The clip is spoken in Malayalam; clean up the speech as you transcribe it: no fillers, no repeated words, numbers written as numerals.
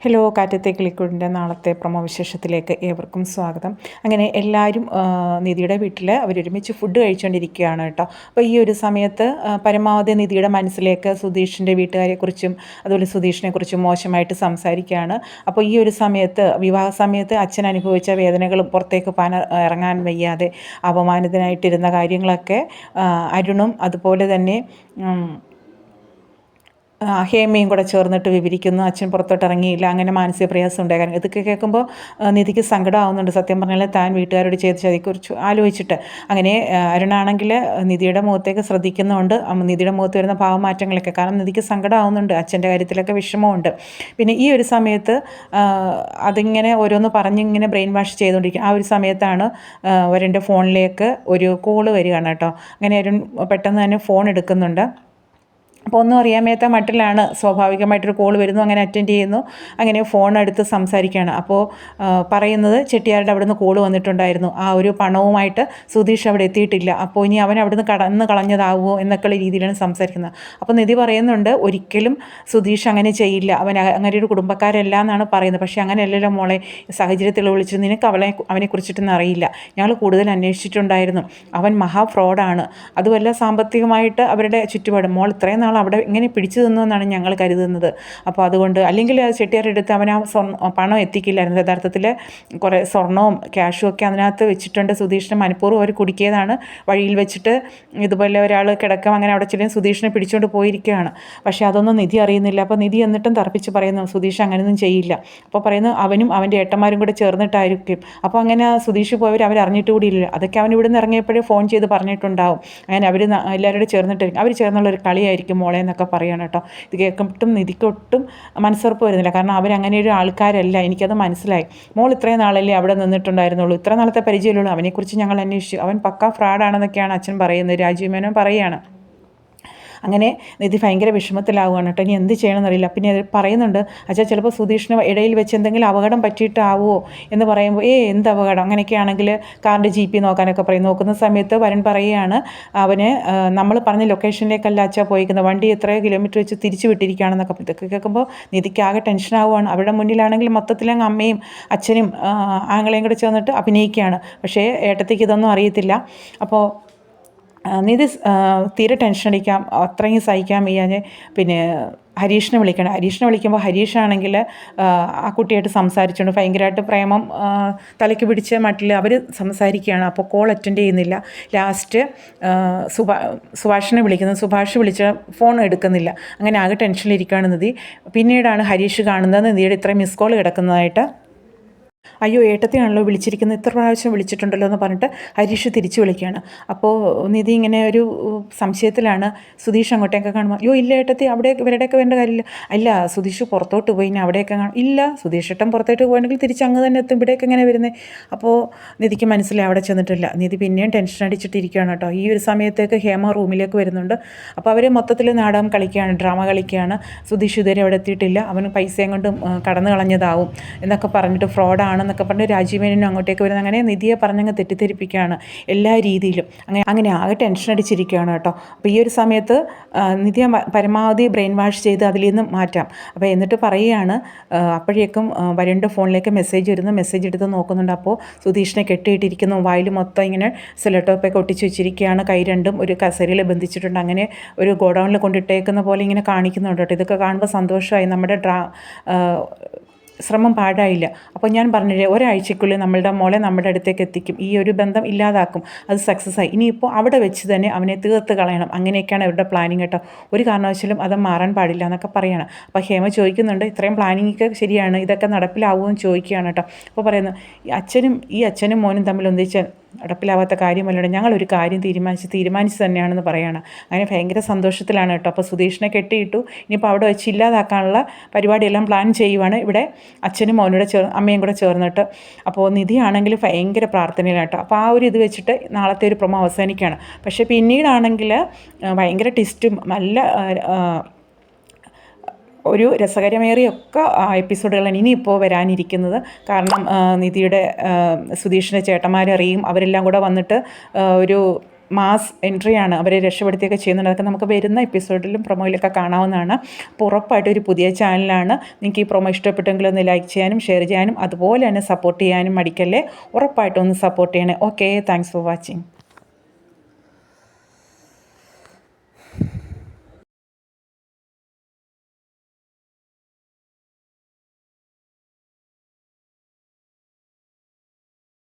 ഹലോ, കാറ്റത്തെ കിളിക്കൂടിൻ്റെ നാളത്തെ പ്രൊമോ വിശേഷത്തിലേക്ക് ഏവർക്കും സ്വാഗതം. അങ്ങനെ എല്ലാവരും നിധിയുടെ വീട്ടിൽ അവരൊരുമിച്ച് ഫുഡ് കഴിച്ചുകൊണ്ടിരിക്കുകയാണ് കേട്ടോ. അപ്പോൾ ഈ ഒരു സമയത്ത് പരമാവധി നിധിയുടെ മനസ്സിലേക്ക് സുധീഷിൻ്റെ വീട്ടുകാരെക്കുറിച്ചും അതുപോലെ സുധീഷിനെക്കുറിച്ചും മോശമായിട്ട് സംസാരിക്കുകയാണ്. അപ്പോൾ ഈ ഒരു സമയത്ത് വിവാഹ സമയത്ത് അച്ഛൻ അനുഭവിച്ച വേദനകളും പുറത്തേക്ക് ഇറങ്ങാൻ വയ്യാതെ അപമാനിതനായിട്ടിരുന്ന കാര്യങ്ങളൊക്കെ അരുണും അതുപോലെ തന്നെ ഹേമയും കൂടെ ചേർന്നിട്ട് വിവരിക്കുന്നു. അച്ഛൻ പുറത്തോട്ട് ഇറങ്ങിയില്ല, അങ്ങനെ മാനസിക പ്രയാസം ഉണ്ടായിരുന്നു. ഇതൊക്കെ കേൾക്കുമ്പോൾ നിധിക്ക് സങ്കടമാവുന്നുണ്ട്. സത്യം പറഞ്ഞാൽ താൻ വീട്ടുകാരോട് ചെയ്ത ചതിയെക്കുറിച്ച് ആലോചിച്ചിട്ട്. അങ്ങനെ അരുണാണെങ്കിൽ നിധിയുടെ മുഖത്തേക്ക് ശ്രദ്ധിക്കുന്നുണ്ട്, നിധിയുടെ മുഖത്ത് വരുന്ന ഭാവമാറ്റങ്ങളൊക്കെ. കാരണം നിധിക്ക് സങ്കടമാവുന്നുണ്ട്, അച്ഛൻ്റെ കാര്യത്തിലൊക്കെ വിഷമമുണ്ട്. പിന്നെ ഈ ഒരു സമയത്ത് അതിങ്ങനെ ഓരോന്ന് പറഞ്ഞിങ്ങനെ ബ്രെയിൻ വാഷ് ചെയ്തുകൊണ്ടിരിക്കും. ആ ഒരു സമയത്താണ് വരുണിൻ്റെ ഫോണിലേക്ക് ഒരു കോള് വരികയാണ് കേട്ടോ. അങ്ങനെ അരുൺ പെട്ടെന്ന് തന്നെ ഫോൺ എടുക്കുന്നുണ്ട്. അപ്പോൾ ഒന്നും അറിയാൻ മേത്ത മട്ടിലാണ്, സ്വാഭാവികമായിട്ടൊരു കോൾ വരുന്നു, അങ്ങനെ അറ്റൻഡ് ചെയ്യുന്നു. അങ്ങനെ ഫോൺ എടുത്ത് സംസാരിക്കുകയാണ്. അപ്പോൾ പറയുന്നത് ചെട്ടിയാരുടെ അവിടെ നിന്ന് കോൾ വന്നിട്ടുണ്ടായിരുന്നു, ആ ഒരു പണവുമായിട്ട് സുധീഷ് അവിടെ എത്തിയിട്ടില്ല, അപ്പോൾ ഇനി അവൻ അവിടെ നിന്ന് കടന്ന് കളഞ്ഞതാവുമോ എന്നൊക്കെയുള്ള രീതിയിലാണ് സംസാരിക്കുന്നത്. അപ്പോൾ നിധി പറയുന്നുണ്ട്, ഒരിക്കലും സുധീഷ് അങ്ങനെ ചെയ്യില്ല, അവൻ അങ്ങനെ ഒരു കുടുംബക്കാരല്ല എന്നാണ് പറയുന്നത്. പക്ഷേ അങ്ങനെയല്ലല്ലോ മോളെ, സാഹചര്യത്തിൽ വിളിച്ചിട്ട് നിനക്ക് അവനെക്കുറിച്ചിട്ടൊന്നും അറിയില്ല, ഞങ്ങൾ കൂടുതൽ അന്വേഷിച്ചിട്ടുണ്ടായിരുന്നു, അവൻ മഹാ ഫ്രോഡാണ്, അതുമല്ല സാമ്പത്തികമായിട്ട് അവരുടെ ചുറ്റുപാട്. മോൾ ഇത്രയും നാൾ അവിടെ ഇങ്ങനെ പിടിച്ചു നിന്നുവെന്നാണ് ഞങ്ങൾ കരുതുന്നത്. അപ്പോൾ അതുകൊണ്ട് അല്ലെങ്കിൽ ചെട്ടിയാരെടുത്ത് അവൻ ആ പണം എത്തിക്കില്ലായിരുന്നു. യഥാർത്ഥത്തിൽ കുറേ സ്വർണവും ക്യാഷും ഒക്കെ അതിനകത്ത് വെച്ചിട്ടുണ്ട്. സുധീഷിനെ മനഃപൂർവ്വം അവർ കുടിക്കിയതാണ്. വഴിയിൽ വെച്ചിട്ട് ഇതുപോലെ ഒരാൾ കിടക്കം അങ്ങനെ അവിടെ ചെല്ലും, സുധീഷിനെ പിടിച്ചുകൊണ്ട് പോയിരിക്കുകയാണ്. പക്ഷേ അതൊന്നും നിധി അറിയുന്നില്ല. അപ്പോൾ നിധി എന്നിട്ടും തർപ്പിച്ച് പറയുന്നു, സുധീഷ് അങ്ങനെയൊന്നും ചെയ്യില്ല. അപ്പോൾ പറയുന്നു, അവനും അവൻ്റെ ഏട്ടന്മാരും കൂടെ ചേർന്നിട്ടായിരിക്കും. അപ്പോൾ അങ്ങനെ സുധീഷ് പോയവർ അവരറിഞ്ഞിട്ട് കൂടിയില്ല. അതൊക്കെ അവൻ ഇവിടെ നിന്ന് ഇറങ്ങിയപ്പോഴേ ഫോൺ ചെയ്ത് പറഞ്ഞിട്ടുണ്ടാവും. അങ്ങനെ അവർ എല്ലാവരും ചേർന്നിട്ടായിരിക്കും, അവർ ചേർന്നുള്ളൊരു കളിയായിരിക്കും മോളെ എന്നൊക്കെ പറയണം കേട്ടോ. ഇത് കേൾക്കുമ്പോട്ടും നിധിക്കൊട്ടും മനസ്സുറപ്പ് വരുന്നില്ല. കാരണം അവരങ്ങനെ ഒരു ആൾക്കാരല്ല, എനിക്കത് മനസ്സിലായി. മോൾ ഇത്രയും നാളല്ലേ അവിടെ നിന്നിട്ടുണ്ടായിരുന്നുള്ളൂ, ഇത്ര നാളത്തെ പരിചയമുള്ളൂ, അവനെക്കുറിച്ച് ഞങ്ങൾ അന്വേഷിച്ചു, അവൻ പക്കാ ഫ്രോഡാണെന്നൊക്കെയാണ് അച്ഛൻ പറയുന്നത്. രാജീവ് മേനോൻ പറയുകയാണ്. അങ്ങനെ നിധി ഭയങ്കര വിഷമത്തിലാവുകയാണ് കേട്ടോ. ഇനി എന്ത് ചെയ്യണമെന്നറിയില്ല. പിന്നെ പറയുന്നുണ്ട്, അച്ഛാ ചിലപ്പോൾ സുധീഷിന് ഇടയിൽ വെച്ച് എന്തെങ്കിലും അപകടം പറ്റിയിട്ടാവുമോ എന്ന് പറയുമ്പോൾ, എന്ത് അപകടം, അങ്ങനെയൊക്കെയാണെങ്കിൽ കാറിൻ്റെ GP നോക്കാനൊക്കെ പറയും. നോക്കുന്ന സമയത്ത് വരുൺ പറയുകയാണ്, അവന് നമ്മൾ പറഞ്ഞ ലൊക്കേഷനിലേക്കല്ല അച്ഛാ പോയിരിക്കുന്നത്, വണ്ടി എത്രയോ കിലോമീറ്റർ വെച്ച് തിരിച്ചു വിട്ടിരിക്കുകയാണെന്നൊക്കെ. ഇതൊക്കെ കേൾക്കുമ്പോൾ നിധിക്ക് ആകെ ടെൻഷനാവുകയാണ്. അവരുടെ മുന്നിലാണെങ്കിൽ മൊത്തത്തിലങ്ങ് അമ്മയും അച്ഛനും ആങ്ങളെയും കൂടെ ചേർന്നിട്ട് അഭിനയിക്കുകയാണ്. പക്ഷേ ഏട്ടത്തേക്ക് ഇതൊന്നും അറിയത്തില്ല. അപ്പോൾ നിധി തീരെ ടെൻഷൻ അടിക്കാം, അത്രയും സഹിക്കാൻ വയ്യാഞ്ഞ് പിന്നെ ഹരീഷിനെ വിളിക്കണം. ഹരീഷിനെ വിളിക്കുമ്പോൾ ഹരീഷാണെങ്കിൽ ആ കുട്ടിയായിട്ട് സംസാരിച്ചുകൊണ്ട് ഭയങ്കരമായിട്ട് പ്രേമം തലയ്ക്ക് പിടിച്ച മട്ടിൽ അവർ സംസാരിക്കുകയാണ്. അപ്പോൾ കോൾ അറ്റൻഡ് ചെയ്യുന്നില്ല. ലാസ്റ്റ് സുഭാഷിനെ വിളിക്കുന്നത്, സുഭാഷ് വിളിച്ച ഫോൺ എടുക്കുന്നില്ല. അങ്ങനെ ആകെ ടെൻഷനിലിരിക്കുകയാണ് നിധി. പിന്നീടാണ് ഹരീഷ് കാണുന്നത് നിധിയുടെ ഇത്രയും മിസ് കോൾ കിടക്കുന്നതായിട്ട്. അയ്യോ, ഏട്ടത്തെയാണല്ലോ വിളിച്ചിരിക്കുന്നത്, ഇത്ര പ്രാവശ്യം വിളിച്ചിട്ടുണ്ടല്ലോ എന്ന് പറഞ്ഞിട്ട് ഹരീഷ് തിരിച്ചു വിളിക്കുകയാണ്. അപ്പോൾ നിധി ഇങ്ങനെ ഒരു സംശയത്തിലാണ്. സുധീഷ് അങ്ങോട്ടേക്ക് കാണുമ്പോൾ, അയ്യോ ഇല്ല ഏട്ടത്തി, അവിടെ ഇവരുടെയൊക്കെ വേണ്ട കാര്യമില്ല. അല്ല, സുധീഷ് പുറത്തോട്ട് പോയി, ഇനി അവിടെയൊക്കെ ഇല്ല, സുധീഷ് ഏട്ടൻ പുറത്തോട്ട് പോയിട്ടുണ്ടെങ്കിൽ തിരിച്ച് അങ്ങ് തന്നെ എത്തും, ഇവിടെയൊക്കെ എങ്ങനെ വരുന്നത്. അപ്പോൾ നിധിക്ക് മനസ്സിലായി അവിടെ ചെന്നിട്ടില്ല. നിധി പിന്നെയും ടെൻഷൻ അടിച്ചിട്ടിരിക്കുകയാണ് കേട്ടോ. ഈ ഒരു സമയത്തേക്ക് ഹേമ റൂമിലേക്ക് വരുന്നുണ്ട്. അപ്പോൾ അവർ മൊത്തത്തിൽ നാടകം കളിക്കുകയാണ്, ഡ്രാമ കളിക്കുകയാണ്. സുധീഷ് ഇതുവരെ അവിടെ എത്തിയിട്ടില്ല, അവന് പൈസയും കൊണ്ട് കടന്നു കളഞ്ഞതാവും എന്നൊക്കെ പറഞ്ഞിട്ട് ഫ്രോഡാണെന്നൊക്കെ പറഞ്ഞ് രാജീവ് മേനോനും അങ്ങോട്ടേക്ക് വരുന്നത്. അങ്ങനെ നിധിയെ പറഞ്ഞങ്ങ് തെറ്റിദ്ധരിപ്പിക്കുകയാണ് എല്ലാ രീതിയിലും. അങ്ങനെ ആകെ ടെൻഷൻ അടിച്ചിരിക്കുകയാണ് കേട്ടോ. അപ്പോൾ ഈ ഒരു സമയത്ത് നിധിയെ പരമാവധി ബ്രെയിൻ വാഷ് ചെയ്ത് അതിൽ നിന്ന് മാറ്റാം. അപ്പോൾ എന്നിട്ട് പറയുകയാണ്, അപ്പോഴേക്കും വരുണിൻ്റെ ഫോണിലേക്ക് മെസ്സേജ് വരുന്നു. മെസ്സേജ് എടുത്ത് നോക്കുന്നുണ്ട്. അപ്പോൾ സുധീഷിനെ കെട്ടിയിട്ടിരിക്കുന്നു, വായിൽ മൊത്തം ഇങ്ങനെ സെലോട്ടോപ്പൊക്കെ ഒട്ടിച്ച് വെച്ചിരിക്കുകയാണ്, കൈ രണ്ടും ഒരു കസേരയിൽ ബന്ധിച്ചിട്ടുണ്ട്. അങ്ങനെ ഒരു ഗോഡൗണിൽ കൊണ്ടിട്ടേക്കുന്ന പോലെ ഇങ്ങനെ കാണിക്കുന്നുണ്ട് കേട്ടോ. ഇതൊക്കെ കാണുമ്പോൾ സന്തോഷമായി, നമ്മുടെ ശ്രമം പാഴായില്ല. അപ്പോൾ ഞാൻ പറഞ്ഞില്ലേ, ഒരാഴ്ചയ്ക്കുള്ളിൽ നമ്മളുടെ മോളെ നമ്മുടെ അടുത്തേക്ക് എത്തിക്കും, ഈ ഒരു ബന്ധം ഇല്ലാതാക്കും, അത് സക്സസ് ആയി. ഇനിയിപ്പോൾ അവിടെ വെച്ച് തന്നെ അവനെ തീർത്ത് കളയണം, അങ്ങനെയൊക്കെയാണ് അവരുടെ പ്ലാനിങ് കേട്ടോ. ഒരു കാരണവശാലും അത് മാറാൻ പാടില്ല എന്നൊക്കെ പറയണം. അപ്പോൾ ഹേമ ചോദിക്കുന്നുണ്ട്, ഇത്രയും പ്ലാനിങ്ങൊക്കെ ശരിയാണ്, ഇതൊക്കെ നടപ്പിലാവുമെന്ന് ചോദിക്കുകയാണ് കേട്ടോ. അപ്പോൾ പറയുന്നു, ഈ അച്ഛനും മോനും തമ്മിൽ ഒന്നിച്ച് നടപ്പിലാവാത്ത കാര്യമല്ലല്ലോ, ഞങ്ങളൊരു കാര്യം തീരുമാനിച്ച് തന്നെയാണെന്ന് പറയുകയാണ്. അങ്ങനെ ഭയങ്കര സന്തോഷത്തിലാണ് കേട്ടോ. അപ്പോൾ സുധീഷിനെ കെട്ടിയിട്ടു, ഇനിയിപ്പോൾ അവിടെ വെച്ച് ഇല്ലാതാക്കാനുള്ള പരിപാടിയെല്ലാം പ്ലാൻ ചെയ്യുവാണ് ഇവിടെ അച്ഛനും മോനോടെ അമ്മയും കൂടെ ചേർന്നിട്ട്. അപ്പോൾ നിധിയാണെങ്കിൽ ഭയങ്കര പ്രാർത്ഥനയിലാണ് കേട്ടോ. അപ്പോൾ ആ ഒരു ഇത് വെച്ചിട്ട് നാളത്തെ ഒരു പ്രൊമോ അവസാനിക്കുകയാണ്. പക്ഷേ പിന്നീടാണെങ്കിൽ ഭയങ്കര ട്വിസ്റ്റും നല്ല ഒരു രസകരമേറിയൊക്കെ എപ്പിസോഡുകളാണ് ഇനിയിപ്പോൾ വരാനിരിക്കുന്നത്. കാരണം നിധിയുടെ സുധീഷിൻ്റെ ചേട്ടന്മാരറിയും, അവരെല്ലാം കൂടെ വന്നിട്ട് ഒരു മാസ് എൻട്രിയാണ്, അവരെ രക്ഷപ്പെടുത്തിയൊക്കെ ചെയ്യുന്നുണ്ട്. അതൊക്കെ നമുക്ക് വരുന്ന എപ്പിസോഡിലും പ്രൊമോയിലൊക്കെ കാണാവുന്നതാണ്. അപ്പോൾ ഉറപ്പായിട്ടും ഒരു പുതിയ ചാനലാണ്. നിങ്ങൾക്ക് ഈ പ്രൊമോ ഇഷ്ടപ്പെട്ടെങ്കിൽ ഒന്ന് ലൈക്ക് ചെയ്യാനും ഷെയർ ചെയ്യാനും അതുപോലെ തന്നെ സപ്പോർട്ട് ചെയ്യാനും മടിക്കല്ലേ. ഉറപ്പായിട്ടും ഒന്ന് സപ്പോർട്ട് ചെയ്യണേ. Okay, thanks for watching.